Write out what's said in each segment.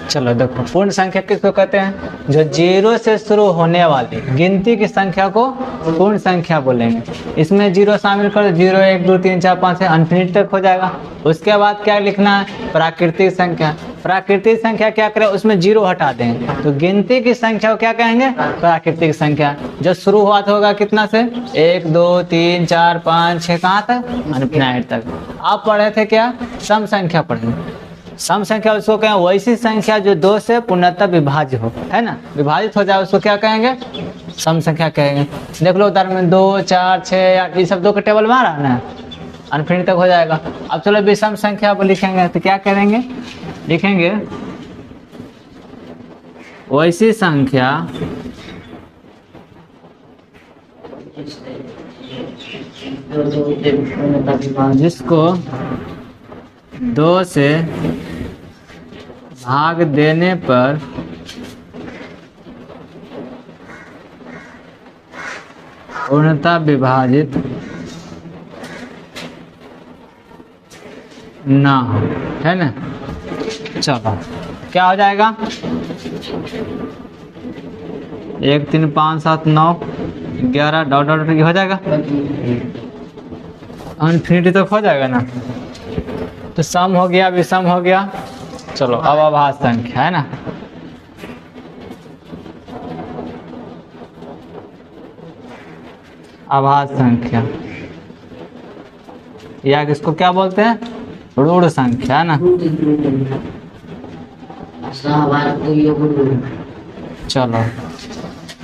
चलो देखो, पूर्ण संख्या किसको कहते हैं? जो जीरो से शुरू होने वाली गिनती की संख्या को पूर्ण संख्या बोलेंगे। इसमें जीरो शामिल कर दो, 0 1 2 3 4 5 अनफिनिट तक हो जाएगा। उसके बाद क्या लिखना है? प्राकृतिक संख्या। प्राकृतिक संख्या क्या करें? उसमें जीरो हटा देंगे, तो गिनती की संख्या को क्या कहेंगे? प्राकृतिक संख्या। जो शुरुआत होगा कितना से? 1 2 3 4 5 6 कहाँ तक? अनफिनिट तक। आप पढ़े थे क्या? सम संख्या पढ़े। सम संख्या उसको कहें वैसी संख्या जो 2 से पूर्णतः विभाज्य हो, है ना, विभाजित हो जाए, उसको क्या कहेंगे? सम संख्या कहेंगे। देख लो उदाहरण में 2 4 6 8 ये सब 2 का टेबल में आ रहा है ना, अनफिनिट तक हो जाएगा। अब चलो विषम संख्या पर लिखेंगे तो क्या करेंगे? लिखेंगे वैसी संख्या जिसको 2 से भाग देने पर पूर्णतः विभाजित ना हो, है ना। चलो क्या हो जाएगा? 1 3 5 7 9 11 डॉट डॉट हो जाएगा, अनफिनिटी तक हो जाएगा ना। तो सम हो गया, विषम हो गया। चलो अब अभाज्य संख्या, है ना। अभाज्य संख्या या किसको क्या बोलते हैं? ऋण संख्या, है ना। चलो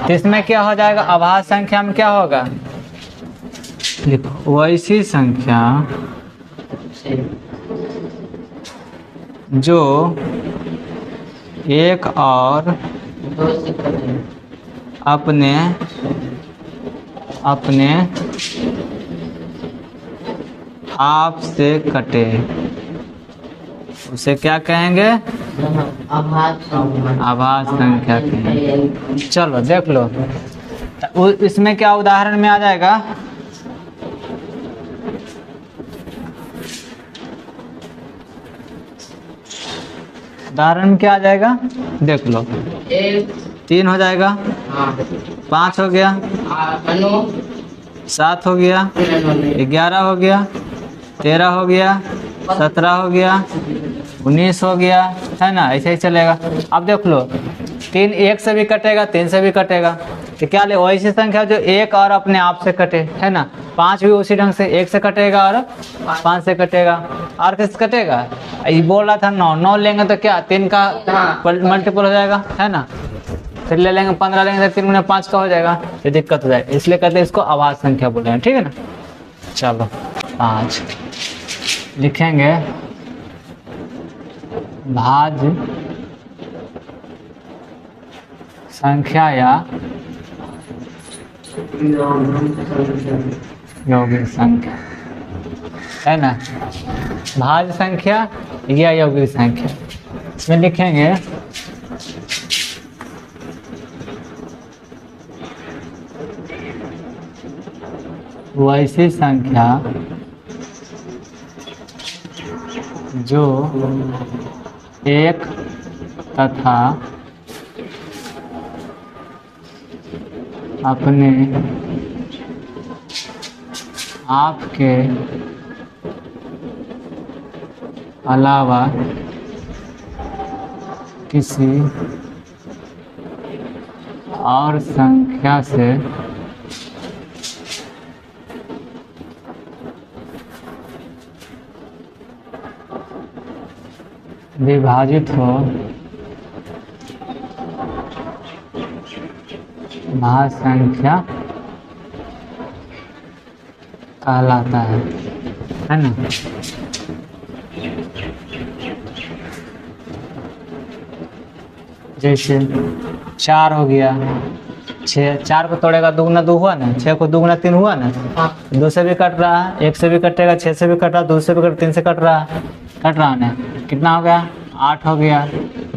तो इसमें क्या हो जाएगा? अभाज्य संख्या में क्या होगा? देखो वैसी संख्या जो एक और अपने आप से कटे, उसे क्या कहेंगे? अभाज्य संख्या कहेंगे। चलो देख लो, इसमें क्या उदाहरण में आ जाएगा? उदाहरण में क्या आ जाएगा? देख लो, 3 हो जाएगा, 5 हो गया, 7 हो गया, 11 हो गया, 13 हो गया, 17 हो गया, 19 हो गया, है ना। ऐसे ही चलेगा। अब देख लो, 3 1 से भी कटेगा, 3 से भी कटेगा, तो क्या ले? वैसी संख्या जो एक और अपने आप से कटे, है ना। 5 भी उसी ढंग से 1 से कटेगा और 5 से कटेगा, और किससे कटेगा? ये बोल रहा था 9 9 लेंगे तो क्या 3 का मल्टीपल हो जाएगा, है ना। फिर ले लेंगे 15 लेंगे तो 3 गुना 5 का हो जाएगा, ये दिक्कत हो जाएगी। इसलिए कहते हैं इसको अभाज्य संख्या बोले हैं, ठीक है ना। चलो 5 लिखेंगे भाज्य संख्या या यौगिक संख्या, है ना। भाज्य संख्या या यौगिक संख्या, इसमें लिखेंगे वैसी संख्या जो एक तथा अपने आप के अलावा किसी और संख्या से विभाजित हो, भाज्य संख्या कहलाता है ना। जैसे 4 हो गया, 6, 4 को तोड़ेगा 2 गुना 2 हुआ ना, 6 को 2 गुना 3 हुआ ना, 2 से भी कट रहा है, 1 से भी कटेगा, 6 से भी कट रहा है, 2 से भी कट, 3 से कट रहा है। कितना हो गया? 8 हो गया,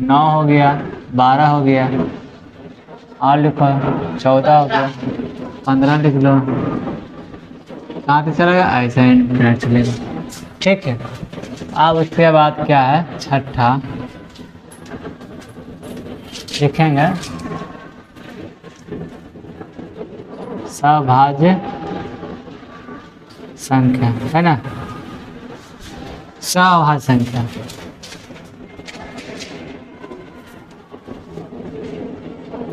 9 हो गया, 12 हो गया, और लिखो 14 हो गया, 15 लिख लो। कहाँ से चलेगा? ऐसा इंटरनेट चलेगा, ठीक है। अब उसके बाद क्या है? छठा लिखेंगे सभाज्य संख्या, है ना, सभाज्य संख्या।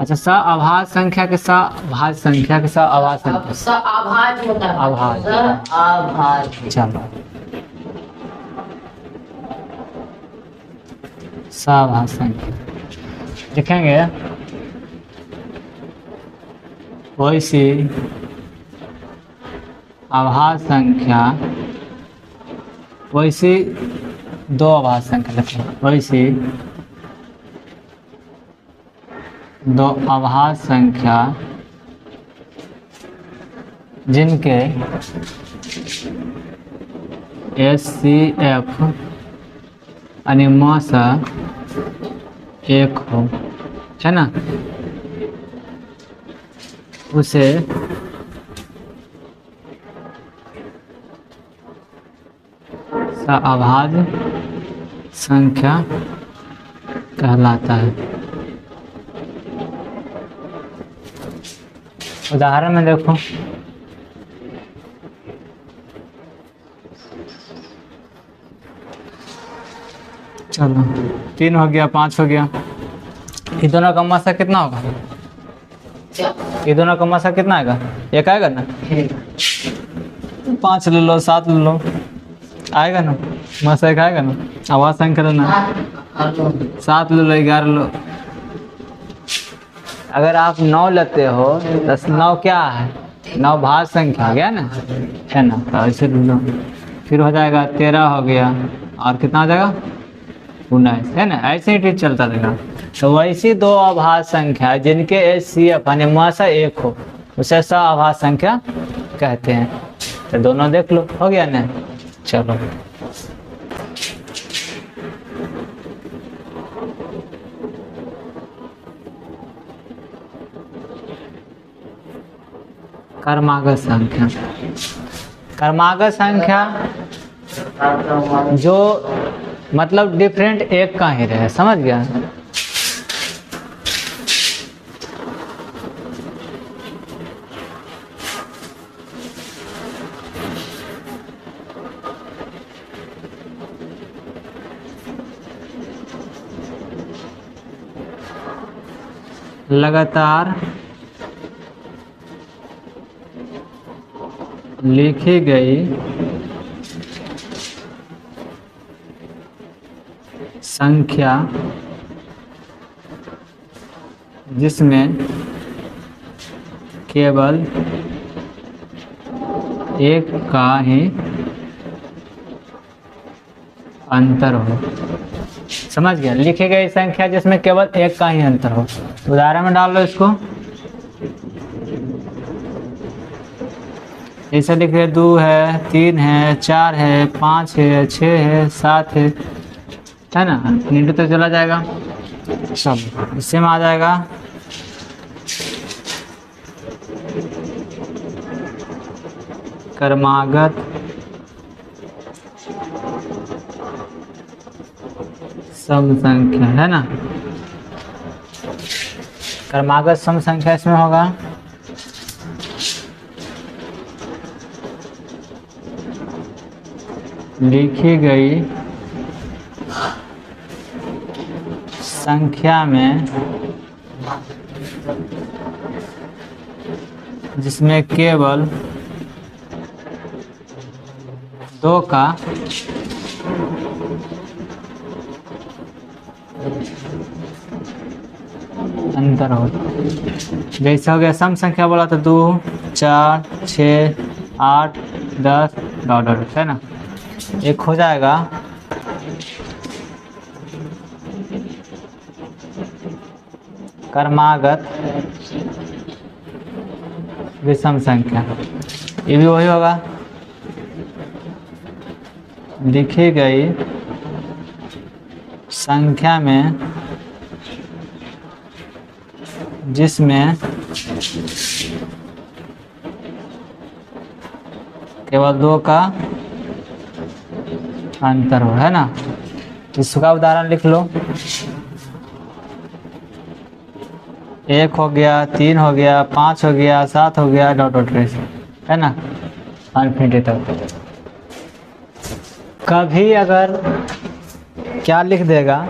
अच्छा, सअभाज्य संख्या के सभाज्य संख्या के सअभाज्य संख्या, सअभाज्य होता है, अभाज्य। सअभाज्य। चलो, सअभाज्य संख्या लिखेंगे वैसी अभाज्य संख्या, वैसी दो अभाज्य संख्या लिखेंगे, वैसी दो अभाज्य संख्या जिनके HCF यानी मसा एक हो, है ना, उसे सअभाज्य संख्या कहलाता है। उदाहरण में देखो, चलो 3 हो गया, 5 हो गया, ये दोनों का मसा कितना होगा? ये दोनों का मसा कितना आएगा? एक आएगा ना, 5 ले लो, 7 ले लो, आएगा ना, मसा एक आएगा ना। आवाज संख्या लेना, 7 ले लो, 11 लो। अगर आप 9 लेते हो तो 9 क्या है? 9 भाज्य संख्या हो गया ना, है ना, तो ऐसे ले लो। फिर हो जाएगा 13 हो गया, और कितना हो जाएगा? 19, है ना, ऐसे ही ठीक चलता रहेगा। तो वैसी दो अभाज्य संख्या जिनके HCF यानी मसा एक हो उसे सअभाज्य संख्या कहते हैं। तो दोनों देख लो, हो गया ना। चलो, क्रमागत संख्या। क्रमागत संख्या जो मतलब डिफरेंट एक का ही रहे, समझ गया? लगातार लिखी गई संख्या जिसमें केवल एक का ही अंतर हो। समझ गया? लिखी गई संख्या जिसमें केवल एक का ही अंतर हो। उदाहरण में डाल लो इसको, ऐसे लिख रहे 2 है, 3 है, 4 है, 5 है, 6 है, 7 है ना, नीचे तो चला जाएगा सब, इससे में आ जाएगा क्रमागत सम संख्या, है ना। क्रमागत सम संख्या इसमें होगा लिखी गई संख्या में जिसमें केवल 2 का अंतर हो। जैसे हो गया सम संख्या बोला तो 2, 4, 6, 8, 10 डॉट, है ना। एक हो जाएगा क्रमागत विषम संख्या, ये भी वही होगा लिखी गई संख्या में जिसमें केवल 2 का अंतर हो, है ना। इसका उदाहरण लिख लो, 1 हो गया, 3 हो गया, 5 हो गया, 7 हो गया, डॉट डॉट रेस, है ना, इन्फिनिटी तक। कभी अगर क्या लिख देगा,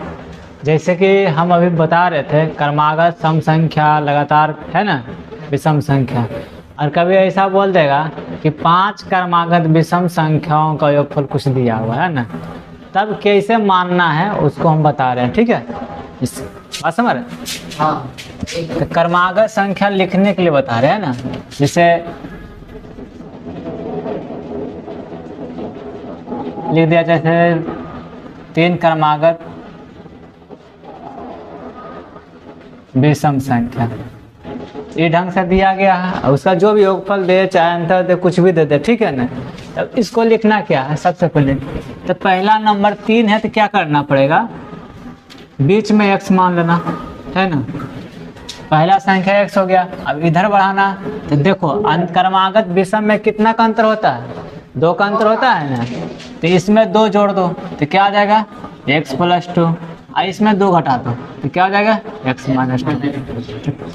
जैसे कि हम अभी बता रहे थे क्रमागत सम संख्या लगातार, है ना, विषम संख्या, और कभी ऐसा बोल देगा कि 5 क्रमागत विषम संख्याओं का योगफल कुछ दिया हुआ है ना, तब कैसे मानना है उसको हम बता रहे हैं, ठीक है। इस बात समझ रहे? हाँ तो क्रमागत संख्या लिखने के लिए बता रहे हैं ना, जैसे लिख दिया जैसे 3 क्रमागत विषम संख्या, ये ढंग से दिया गया है, उसका जो भी योगफल दे चाहे अंतर दे कुछ भी दे दे, ठीक है ना। तब इसको लिखना क्या है, सबसे पहले तो पहला नंबर 3 है तो क्या करना पड़ेगा, बीच में x मान लेना, है ना, पहला संख्या x हो गया। अब इधर बढ़ाना तो देखो क्रमागत विषम में कितना का अंतर होता है, 2 का अंतर होता है ना, तो इसमें 2 जोड़ दो तो क्या आ जाएगा x + 2, और इसमें 2 घटा दो तो क्या हो जाएगा x - 2।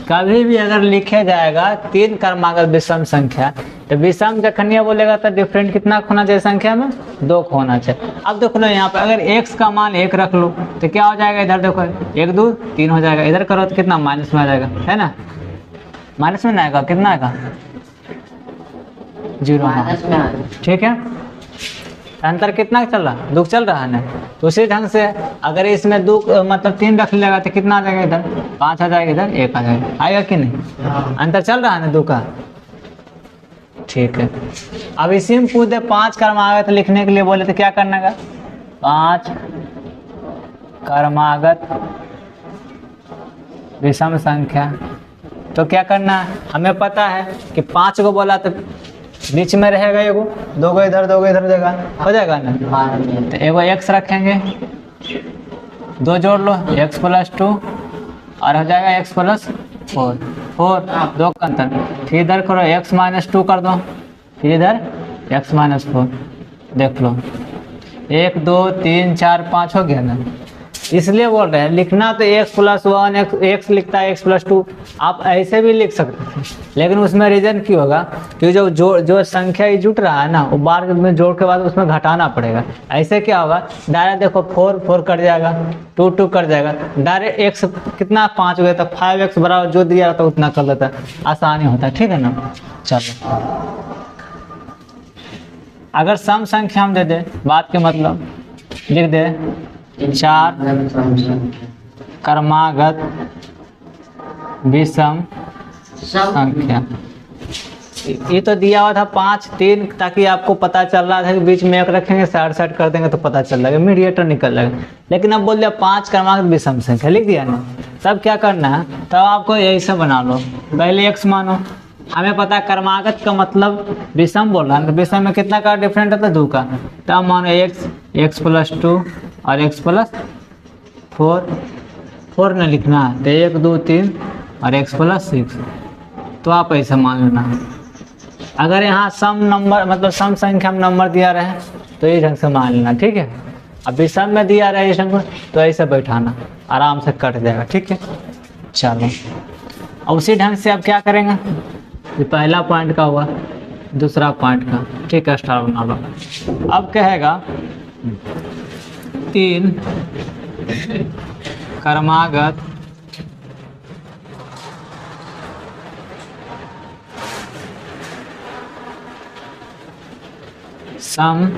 कभी भी अगर लिखे जाएगा 3 क्रमागत विषम संख्या, तो विषम जखनिया बोलेगा तो डिफरेंट कितना होना चाहिए संख्या में, 2 होना चाहिए। अब देखो ना यहाँ पे अगर x का मान 1 रख लो तो क्या हो जाएगा, इधर देखो 1 2 3 हो जाएगा, इधर करो तो कितना माइनस में आ जाएगा, है ना, माइनस में ना आएगा, कितना आएगा 0, माइनस में आ रहा। ठीक है। अंतर कितना चल रहा, 2 चल रहा है ना, तो उसी ढंग से अगर इसमें 2 मतलब 3 रख लेगा तो कितना आ जाएगा, इधर 5 आ जाएगा, इधर 1 आ जाएगा, आएगा कि नहीं, अंतर चल रहा है ना 2 का, ठीक है। अब इसी में पूछे 5 क्रमागत लिखने के लिए बोले तो क्या करना है, 5 क्रमागत विषम संख्या, तो क्या करना है, हमें पता है कि 5 को बोला तो बीच में रहेगा एगो, 2 को इधर 2 को इधर देगा, हो जाएगा ना, तो एगो x रखेंगे, 2 जोड़ लो x + 2 और हो जाएगा x + 4, 2 का अंतर, फिर इधर करो x - 2 कर दो, फिर इधर x - 4, देख लो 1 2 3 4 5 हो गया ना। इसलिए बोल रहे हैं लिखना तो x + 1 x लिखता है, x + 2 आप ऐसे भी लिख सकते हैं, लेकिन उसमें रीजन क्यों होगा, क्योंकि जो संख्या जुट रहा है ना वो बार में जोड़ के बाद उसमें घटाना पड़ेगा। ऐसे क्या होगा, डायरेक्ट देखो 4 4 कट जाएगा, 2 2 कट जाएगा, डायरेक्ट x कितना 5 हो गया तो 5x बराबर जो दिया था उतना कर लेता, आसानी होता है, ठीक है ना। चलो अगर सम संख्या हम दे दे, बात के मतलब लिख दे 4 क्रमागत विषम संख्या, ये तो दिया हुआ था 5 3, ताकि आपको पता चल रहा था कि बीच में 1 रखेंगे, साइड साइड कर देंगे तो पता चल जाएगा, मीडिएटर निकल जाएगा। लेकिन अब बोल दिया 5 क्रमागत विषम संख्या लिख दिया ना, तब क्या करना है, तब आपको यही से बना लो, पहले x मानो, हमें पता है क्रमागत का मतलब विषम बोल रहा है, तो विषम में कितना का डिफरेंट होता है, 2 का, तब मानो x + 2 और x + 4 न लिखना है तो 1 2 3 और x + 6, तो आप ऐसा मान लेना। अगर यहाँ सम नंबर मतलब सम संख्या में नंबर दिया रहे तो ये ढंग से मान लेना, ठीक है। अब विषम में दिया रहे इस ढंग तो ऐसे बैठाना, आराम से कट जाएगा, ठीक है। चलो अब उसी ढंग से अब क्या करेंगे, ये पहला पॉइंट का हुआ, दूसरा पॉइंट का, ठीक है, स्टार बना लो। अब कहेगा 3 क्रमागत सम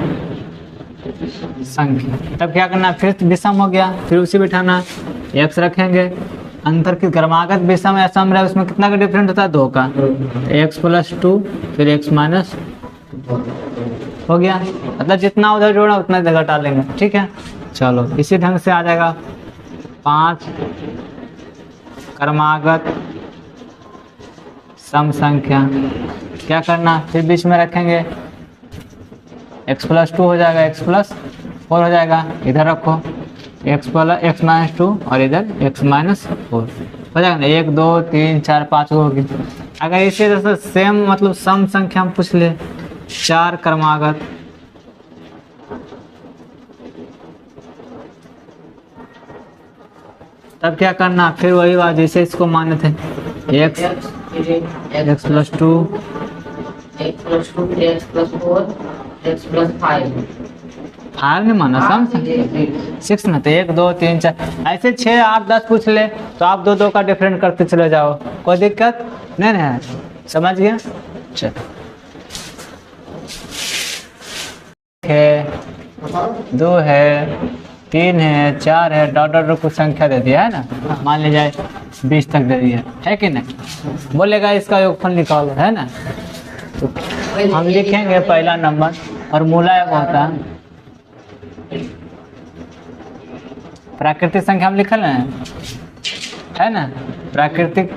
संख्या, तब क्या करना, फिर विषम हो गया, फिर उसी बिठाना, x रखेंगे, अंतर की क्रमागत विषम या सम रहे उसमें कितना का डिफरेंट होता है, 2 का, x + 2 फिर x - हो गया, मतलब जितना उधर जोड़ा उतना जगह डालेंगे, ठीक है। चलो इसी ढंग से आ जाएगा 5 क्रमागत सम संख्या, क्या करना, फिर बीच में रखेंगे, x + 2 हो जाएगा, x + 4 हो जाएगा, इधर रखो x - 2 और इधर x - 4 हो जाएगा ना, 1 2 3 4 5 होगी। अगर इसी तरह से सेम मतलब सम संख्या हम पूछ ले 4 क्रमागत तब क्या करना, फिर वही बात जैसे इसको माने थे x x plus 2 x plus 2 x plus 4 x plus 5 5 नहीं माना, समझ 6 ना, तो 1 2 3 4 ऐसे 6 8 10 पूछ ले तो आप दो दो का डिफरेंट करते चले जाओ, कोई दिक्कत नहीं है, समझ गया। चल है 2 है 3 है 4 है, डॉट डॉट कुछ संख्या दे दिया है ना, मान ले जाए 20 तक दे दिया है कि नहीं, बोलेगा इसका योगफल निकालो, है ना। तो हम लिखेंगे पहला नंबर और मूला एक होता है प्राकृतिक संख्या, हम लिखल है ना प्राकृतिक,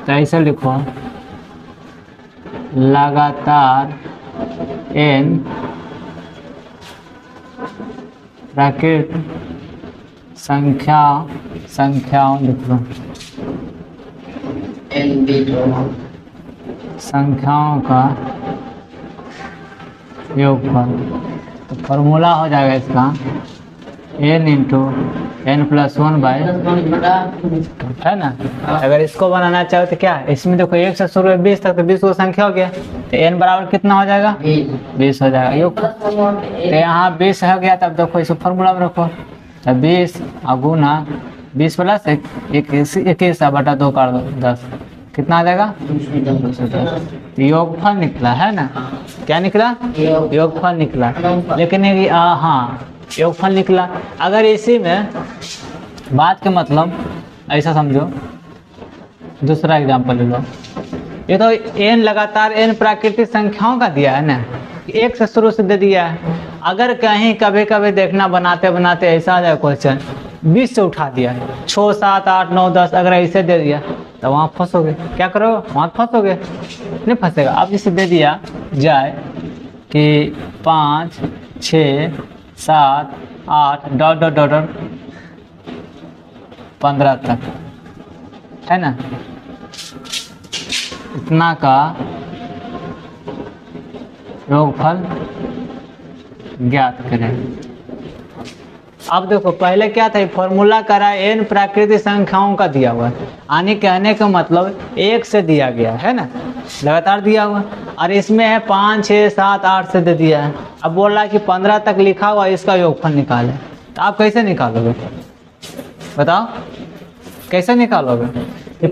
तो ऐसे लिखो लगातार n प्राकृतिक संख्याओं लिख लो, संख्याओं का योगफल। तो फॉर्मूला हो जाएगा इसका n into n plus 1 by, है ना। अगर इसको बनाना चाहो तो क्या, इसमें देखो 1 से शुरू है 20 तक, तो 20 को संख्या हो गया, तो n बराबर कितना हो जाएगा 20 हो जाएगा योगफल। तो यहाँ 20 हो गया, तब देखो इसको फॉर्मूला में रखो, तो 20 गुना 20 प्लस 21 बटा 2 कर दो 10, कितना आ जाएगा 210। योगफल निकला, है ना, क्या निकला योगफल निकला। लेकिन हाँ योगफल निकला। अगर इसी में बात के मतलब ऐसा समझो, दूसरा एग्जांपल ले लो, ये तो n लगातार n प्राकृतिक संख्याओं का दिया है ना, 1 से शुरू से दे दिया है। अगर कहीं कभी कभी देखना बनाते बनाते ऐसा आ जाए क्वेश्चन 20 से उठा दिया, 6 7 8 9 10 अगर ऐसे दे दिया तो वहाँ फंसोगे, क्या करो वहाँ फंसोगे, नहीं फंसेगा। अब जिसे दे दिया जाए कि 5 6 7 8 डॉट डॉट डॉट डॉट 15 तक, है ना, इतना का योगफल ज्ञात करें। अब देखो पहले क्या था, फॉर्मूला करा n प्राकृतिक संख्याओं का दिया हुआ है, आने कहने का मतलब 1 से दिया गया है ना, लगातार दिया हुआ, और इसमें है 5 6 7 8 से दे दिया है। अब बोल रहा है कि 15 तक लिखा हुआ इसका योगफल निकाले, तो आप कैसे निकालोगे बताओ, कैसे निकालोगे। ये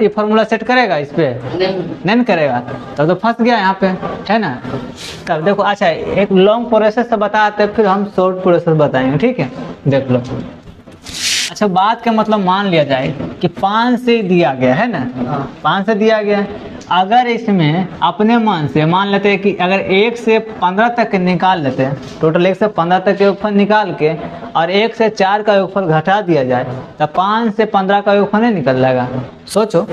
फॉर्मूला सेट करेगा इस पे, नहीं करेगा, तब तो फंस गया यहाँ पे, है ना। तब देखो अच्छा एक लॉन्ग प्रोसेस से बताते फिर हम शॉर्ट प्रोसेस बताएंगे, ठीक है, देख लो। अच्छा बात का मतलब मान लिया जाए कि 5 से दिया गया है ना, 5 से दिया गया, अगर इसमें अपने मन से मान लेते हैं कि अगर 1 से 15 तक निकाल लेते हैं, टोटल 1 से 15 तक योगफल निकाल के और 1 से 4 का योगफल घटा दिया जाए, तो 5 से 15 का योगफल नहीं निकल जाएगा। सोचो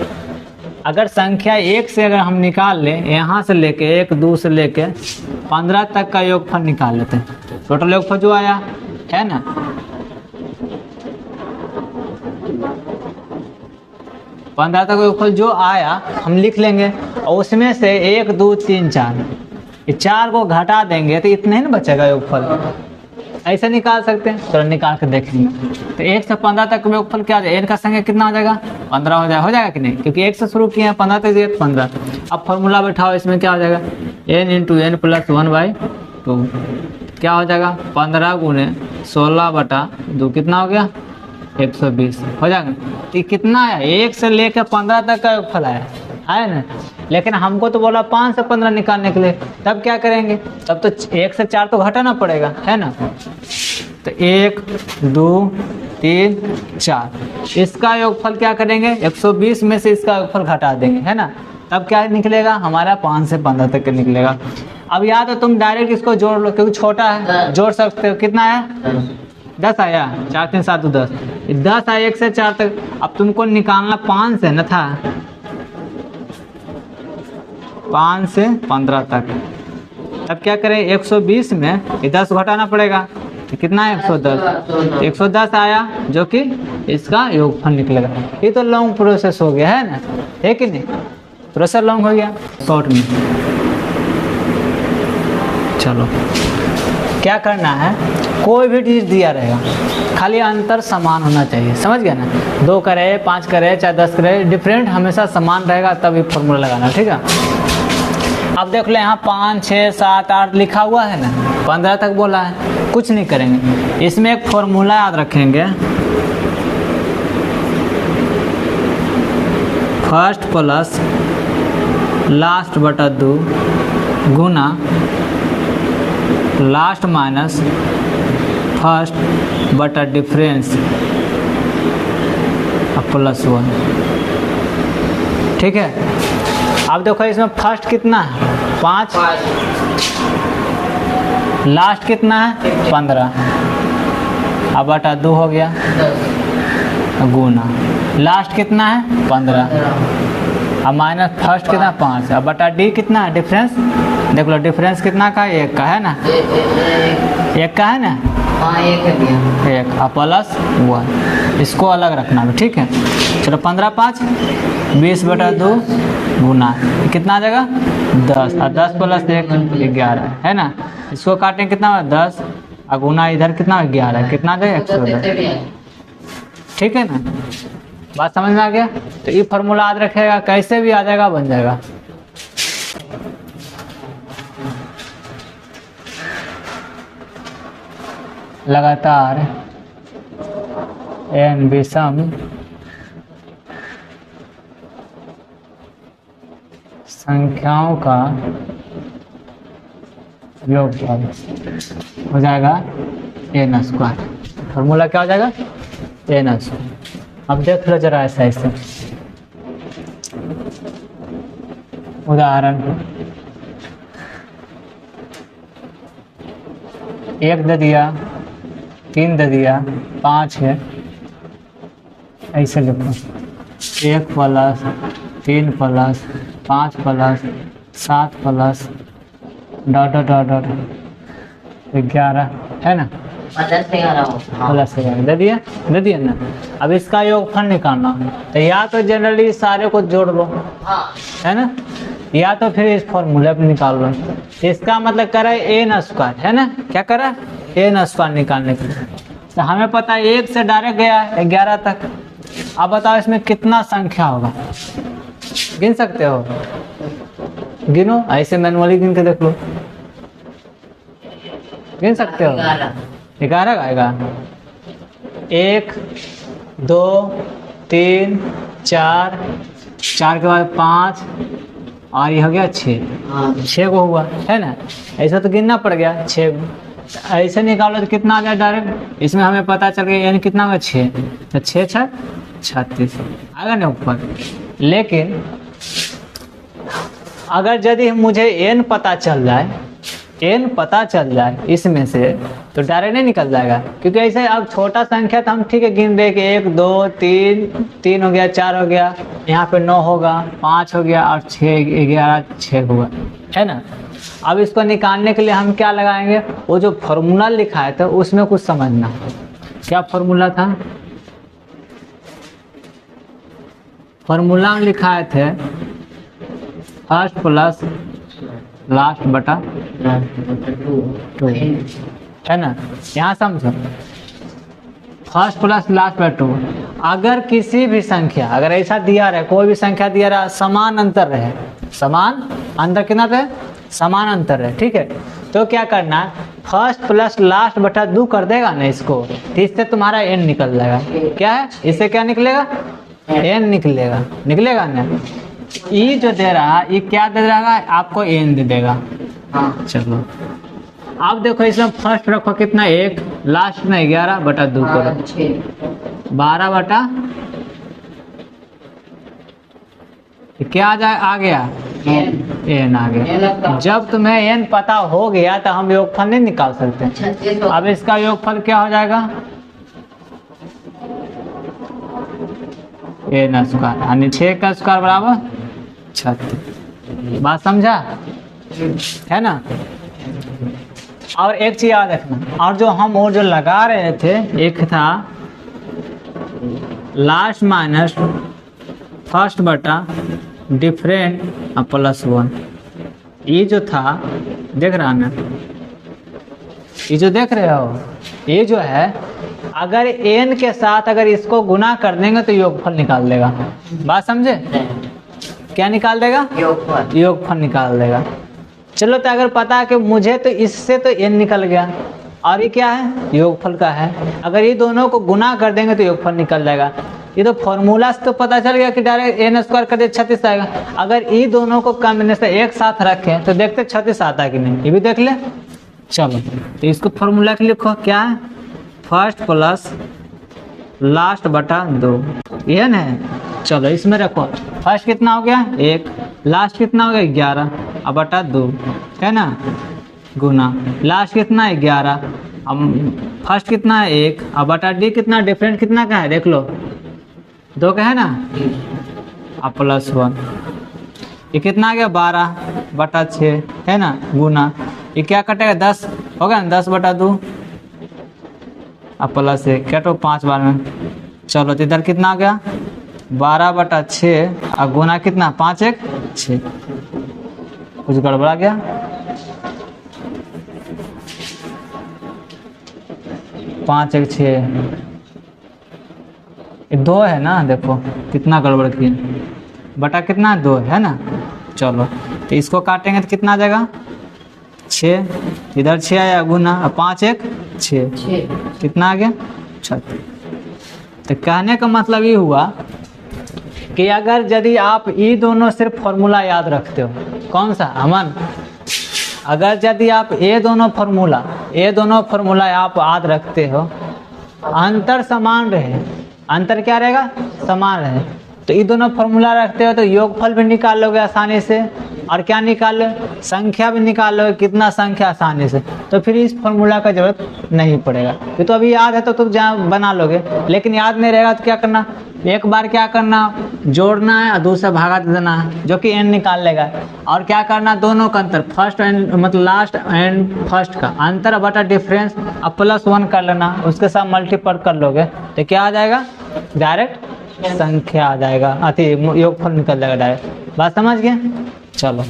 अगर संख्या 1 से अगर हम निकाल लें, यहाँ से लेके 1 2 से लेके 15 तक का योगफल निकाल लेते हैं, टोटल योगफल जो आया है ना, पंद्रह तक योगफल जो आया हम लिख लेंगे, और उसमें से 1 2 3 4 ये 4 को घटा देंगे तो इतना ही ना बचेगा योगफल। ऐसे निकाल सकते हैं, चलो निकाल कर देखेंगे। तो 1 से 15 तक योगफल क्या हो जाएगा, n का संख्या कितना हो जाएगा 15 हो जाएगा कि नहीं, क्योंकि 1 से शुरू किए हैं 15 तक दिए 15। अब फॉर्मूला बैठाओ, इसमें क्या हो जाएगा n इंटू n प्लस 1/2 क्या हो जाएगा 15 गुने 16 बटा 2 कितना हो गया 120 हो जाएगा। तो कितना है 1 से लेकर 15 तक का योगफल आया है ना, लेकिन हमको तो बोला 5 से 15 निकालने के लिए, तब क्या करेंगे, तब तो 1 से 4 तो घटाना पड़ेगा, है ना। तो 1 2 3 4 इसका योगफल क्या करेंगे 120 में से इसका योगफल घटा देंगे, है ना, तब क्या निकलेगा हमारा 5 से 15 तक निकलेगा। अब या तो तुम डायरेक्ट इसको जोड़ लो क्योंकि छोटा है, जोड़ सकते हो, कितना है 10 आया, 4 3 7 10 10 आया 1 से 4 तक। अब तुमको निकालना 5 से न था, 5 से 15 तक, तब क्या करें 120 में ये 10 घटाना पड़ेगा, तो कितना है 110, 110 आया जो कि इसका योगफल निकलेगा। ये तो लॉन्ग प्रोसेस हो गया है ना, है कि नहीं, प्रोसेस लॉन्ग हो गया। शॉर्ट में चलो क्या करना है, कोई भी डिजिट दिया रहेगा, खाली अंतर समान होना चाहिए, समझ गए ना। 2 करे, 5 करे, चाहे 10 करे, डिफरेंट हमेशा समान रहेगा, तभी फॉर्मूला लगाना, ठीक है। अब देख लो यहाँ 5, 6, 7, 8 लिखा हुआ है ना, 15 तक बोला है, कुछ नहीं करेंगे। इसमें एक फॉर्मूला याद रखेंगे, फर्स्ट प्लस लास्ट बटा 2 गुना लास्ट माइनस फर्स्ट बटा डिफरेंस प्लस 1, ठीक है। अब देखो इसमें फर्स्ट कितना है 5, लास्ट कितना है 15, अब बटा 2 हो गया, गुना लास्ट कितना है 15, अब माइनस फर्स्ट कितना 5, अब बटा डी कितना है डिफरेंस, देख लो डिफरेंस कितना का 1 का है ना, 1 का है ना, हाँ 1 है भैया, 1 और प्लस 1, इसको अलग रखना है, ठीक है। चलो 15 5 20 बटा 2 गुना कितना आ जाएगा 10, और 10 प्लस 1 11 है ना। इसको काटें कितना हुआ 10, और गुना इधर कितना 11, कितना आ जाएगा 110, ठीक है ना। बात समझ में आ गया। तो ये फार्मूला याद रखेगा, कैसे भी आ जाएगा, बन जाएगा। लगातार n विषम संख्याओं का योगफल हो जाएगा n स्क्वायर। फार्मूला क्या हो जाएगा n स्क्वायर। अब देख लो जरा ऐसा ऐसे उदाहरण 1 दे दिया, 3 दे दिया, 5 है, ऐसे लिखो 1 plus 3 plus 5 plus 7 plus dot dot dot dot 11 है ना, प्लस 11 दे दिया ना। अब इसका योगफल निकालना, तो या तो जनरली सारे को जोड़ लो, हाँ है ना, या तो फिर इस फॉर्मूले पे निकाल लो। इसका मतलब कर रहा है n स्क्वायर, है ना, क्या कर रहा है n स्क्वायर निकालने के लिए। तो हमें पता है 1 से डायरेक्ट गया है 11 तक। अब बताओ इसमें कितना संख्या होगा, गिन सकते हो, गिनो, ऐसे मैनुअली गिन के देख लो, गिन सकते हो। 11 आएगा, 1 2 3 4, 4 के बाद 5 और ये हो गया 6 को हुआ, है ना। ऐसा तो गिनना पड़ गया 6 को। ऐसे निकालो तो कितना आ गया डायरेक्ट, इसमें हमें पता चल गया यानी कितना होगा 6, तो 6 6 36 आएगा ना ऊपर। लेकिन अगर यदि मुझे n पता चल जाए इसमें से, तो डायरेक्ट नहीं निकल जाएगा, क्योंकि ऐसे अब छोटा संख्या तो हम ठीक है गिन दे कि 1 2 3 हो गया, 4 हो गया, यहाँ पे 9 होगा, 5 हो गया, और 6 11 6 हुआ, है ना। अब इसको निकालने के लिए हम क्या लगाएंगे, वो जो फॉर्मूला लिखा है तो उसमें कुछ समझना। क्या फॉर्मूला था, फॉर्मूला में लिखा थे फर्स्ट प्लस लास्ट बटा 2, है ना। यहाँ समझो फर्स्ट प्लस लास्ट बटा 2। अगर किसी भी संख्या, अगर ऐसा दिया रहे, कोई भी संख्या दिया रहा, समान अंतर रहे, समान अंतर कितना रहे, समान अंतर है, ठीक है। तो क्या करना है, फर्स्ट प्लस लास्ट बटा 2 कर देगा ना इसको, तो इससे तुम्हारा n निकल जाएगा। क्या है, इससे क्या निकलेगा, n निकलेगा ना। ये जो दे रहा है, ये क्या दे रहा है आपको, n दे देगा। हाँ चलो अब देखो इसमें फर्स्ट रखो कितना 1, लास्ट में 11 बटा 2 करो, 12 बटा क्या आ गया n आ गया। जब तुम्हें n पता हो गया तो हम योगफल नहीं निकाल सकते। अब इसका योगफल क्या हो जाएगा, n स्क्वायर, यानी 6 का स्क्वायर बराबर 36। बात समझा, है ना। और एक चीज याद रखना, और जो हम जो लगा रहे थे, एक था लास्ट माइनस फर्स्ट बटा डिफरेंट प्लस 1। ये जो था देख रहा ना, ये जो देख रहे हो, ये जो है अगर n के साथ अगर इसको गुना कर देंगे तो योगफल निकाल देगा। बात समझे? क्या निकाल देगा? योगफल। योगफल निकाल देगा। चलो, तो अगर पता है कि मुझे तो इससे तो n निकल गया और ये क्या है? योगफल का है। अगर ये दोनों को गुना कर देंगे तो योगफल निकल जाएगा। ये तो फॉर्मूला से तो पता चल गया कि डायरेक्ट n स्क्वायर कर दे 36 आएगा। अगर ये दोनों को कॉम्बिनेशन एक साथ रखें तो देखते 36 आता है कि नहीं, ये भी देख ले। चलो, तो इसको फॉर्मूला के लिखो, क्या है? फर्स्ट प्लस लास्ट बटा 2, ये ना है। चलो, इसमें रखो, फर्स्ट कितना हो गया 1, लास्ट कितना हो गया 11 अब बटा 2, है ना, गुना लास्ट कितना है 11, अब फर्स्ट कितना है 1 अब बटा डी कितना, डिफरेंट कितना का है देख लो, 2 का है ना, अब प्लस 1, ये कितना आ गया 12 बटा 6, है ना, गुना ये क्या कटेगा 10 होगा ना, 10 बटा 2 अब प्लस 1 कटो 5 बार में। चलो, तो इधर कितना आ गया 12 बटा 6 और गुना कितना 5 1 6, कुछ गड़बड़ा गया? पाँच एक 6 2 है ना, देखो कितना गड़बड़ किया, बटा कितना 2 है ना। चलो, तो इसको काटेंगे तो कितना आ जाएगा 6, इधर 6 आया गुना, 5 1 6 कितना आ गया 36। तो कहने का मतलब ये हुआ कि अगर यदि आप ये दोनों सिर्फ फॉर्मूला याद रखते हो, कौन सा अमन, अगर यदि आप ये दोनों फॉर्मूला आप याद रखते हो, अंतर समान रहे, अंतर क्या रहेगा समान रहे, तो ये दोनों फॉर्मूला रखते हो तो योगफल भी निकाल लोगे आसानी से, और क्या निकाल लो, संख्या भी निकाल लोगे, कितना संख्या आसानी से। तो फिर इस फॉर्मूला का जरूरत नहीं पड़ेगा। ये तो अभी याद है तो तुम जहाँ बना लोगे, लेकिन याद नहीं रहेगा तो क्या करना, एक बार क्या करना, जोड़ना है और दूसरा भागा दे देना है, जो कि n निकाल लेगा। और क्या करना, दोनों का अंतर, फर्स्ट एंड मतलब लास्ट एंड फर्स्ट का अंतर बटा डिफरेंस अब +1 कर लेना, उसके साथ मल्टीपल कर लोगे तो क्या आ जाएगा, डायरेक्ट संख्या आ जाएगा, अति योगफल निकल जाएगा डायरेक्ट। बात समझ गए? चलो।